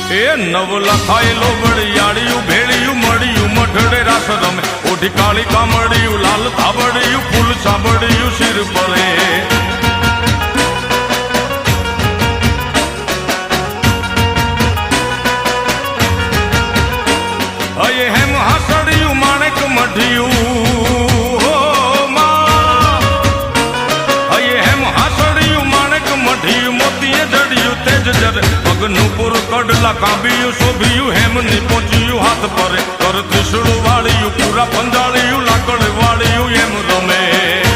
એ નવ લખાયેલો વળિયાળિયું ભેળિયું મળ્યું મઢડે રાસ રમે ઓઢી કાળી કામડિયું લાલ ધાબડિયું ફૂલ સાંભળિયું શિર પરે અયે હેમ હાસડિયું માણેક મઢિયું અયે હેમ હાસડિયું માણેક મઢિયું મોતીએ જડિયું તેજ જરે પગનું પુર કડલા કાંબિયું શોભિયું હેમની પહોંચ્યું હાથ પરે કર ત્રિશુળ વાળિયું પૂરા પંજાળિયું લાકડ વાળિયું એમ રમે